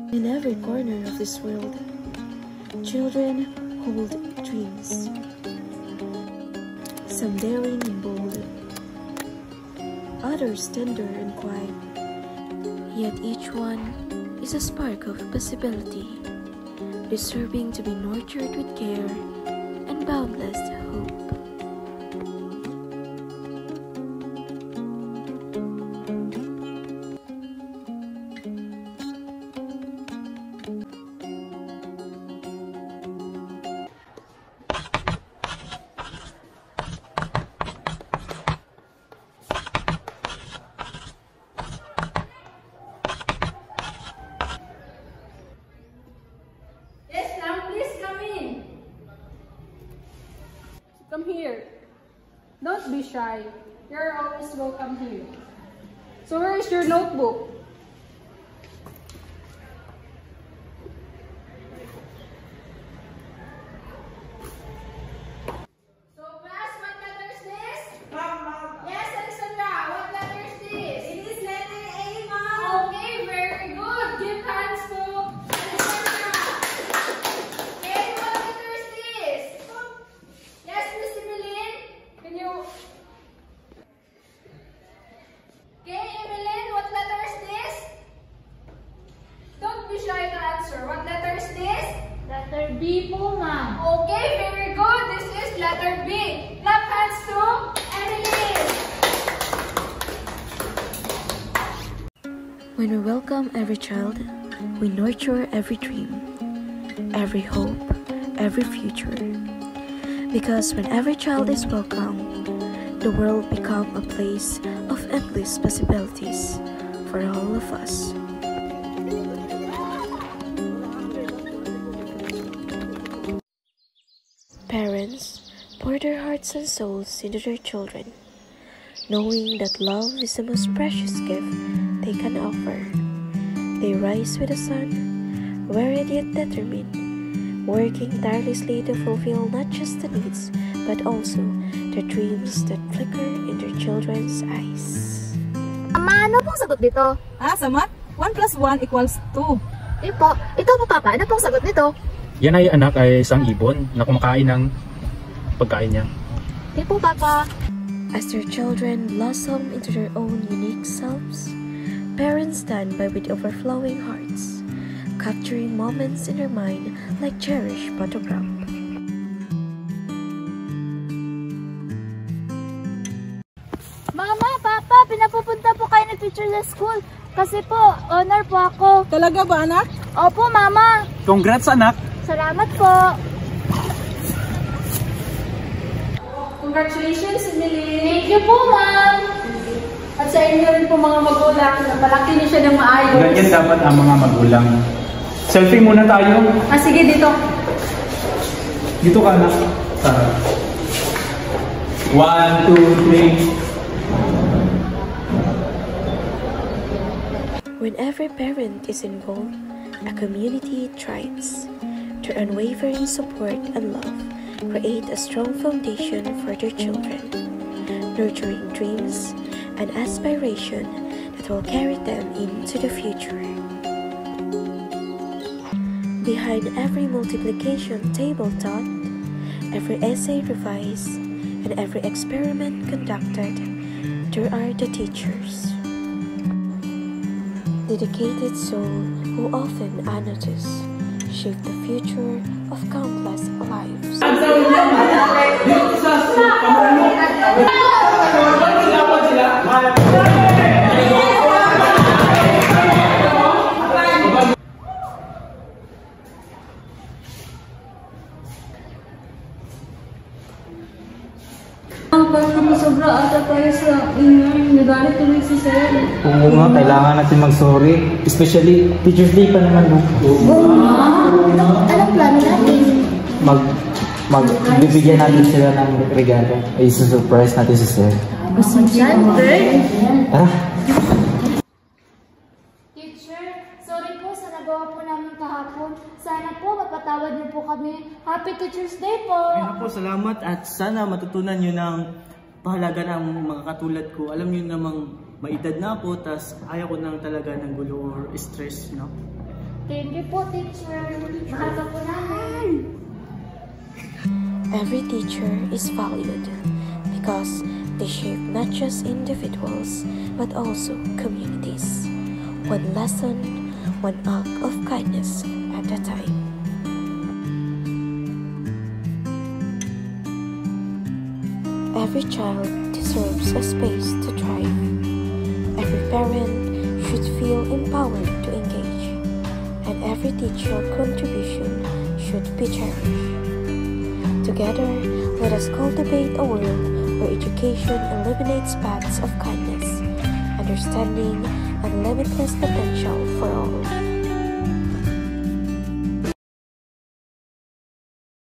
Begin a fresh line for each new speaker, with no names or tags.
In every corner of this world, children hold dreams. Some daring and bold, others tender and quiet. Yet each one is a spark of possibility, deserving to be nurtured with care and boundless hope.
Come here. Don't be shy. You're always welcome here. So where is your notebook? So class, what letter is this? Mom. Yes, Alexandra. What letter is this? It is letter A, Mom. Okay, very good. Give hands to Alexandra. Okay, what letter is this? Yes, Miss Evelyn. Can you... Okay, Evelyn, what letter is this? Don't be shy to answer. What letter is this?
Letter B po, ma'am.
Okay, very good. This is letter B. Clap hands to Evelyn.
When we welcome every child, we nurture every dream, every hope, every future. Because when every child is welcome, the world becomes a place of endless possibilities for all of us. Parents pour their hearts and souls into their children, knowing that love is the most precious gift they can offer. They rise with the sun, wearied yet determined, working tirelessly to fulfill not just the needs, but also the dreams that flicker in their children's eyes.
Mama, ano pong sagot dito?
Sa math, 1 plus 1 equals 2.
Ito po, Papa. Ano pong sagot nito?
Yan ay anak ay isang ibon na kumakain ng pagkain niya.
Hindi po, Papa.
As their children blossom into their own unique selves, parents stand by with overflowing hearts, capturing moments in their mind like cherished photograph.
Mama, Papa, pinapupunta po kayo ng teacher sa school. Kasi po, honor po ako.
Talaga ba, anak?
Opo, Mama.
Congrats anak!
Salamat po.
Congratulations, Evelyn.
Thank you po, Ma'am.
At sa inyo rin po mga magulang, napalaki niyo siya ng maayos.
Ganyan dapat ang mga magulang. Selfie muna tayo.
Sige, dito.
Dito ka anak. 1, 2, 3.
When every parent is involved, a community thrives. Their unwavering support and love create a strong foundation for their children, nurturing dreams and aspiration that will carry them into the future. Behind every multiplication table taught, every essay revised, and every experiment conducted, there are the teachers. Dedicated souls who often unnoticed shape the future of countless lives.
Parang sobra ata tayo sa nagalit tuloy si Sir.
Oo nga, kailangan natin mag-sorry. Especially, Teacher's Day pa naman.
Anong plano natin?
Bibigyan natin sila ng regalo. Ay, surprise natin si Sir.
Siyempre.
Tara.
Teacher, sorry po sa nagawa po namin kahapon. Sana po mapatawad niyo po kami. Happy Teacher's Day po!
Ayun po, salamat at sana matutunan nyo ng pahalaga ng mga katulad ko. Alam nyo namang maedad na ako, tas ayaw ko nang talaga ng gulo or stress, no?
Thank you po, teacher. Mahal ka po namin.
Every teacher is valued because they shape not just individuals but also communities. One lesson, one act of kindness at a time. Every child deserves a space to thrive. Every parent should feel empowered to engage, and every teacher contribution should be cherished. Together, let us cultivate a world where education illuminates paths of kindness, understanding, and limitless potential for all.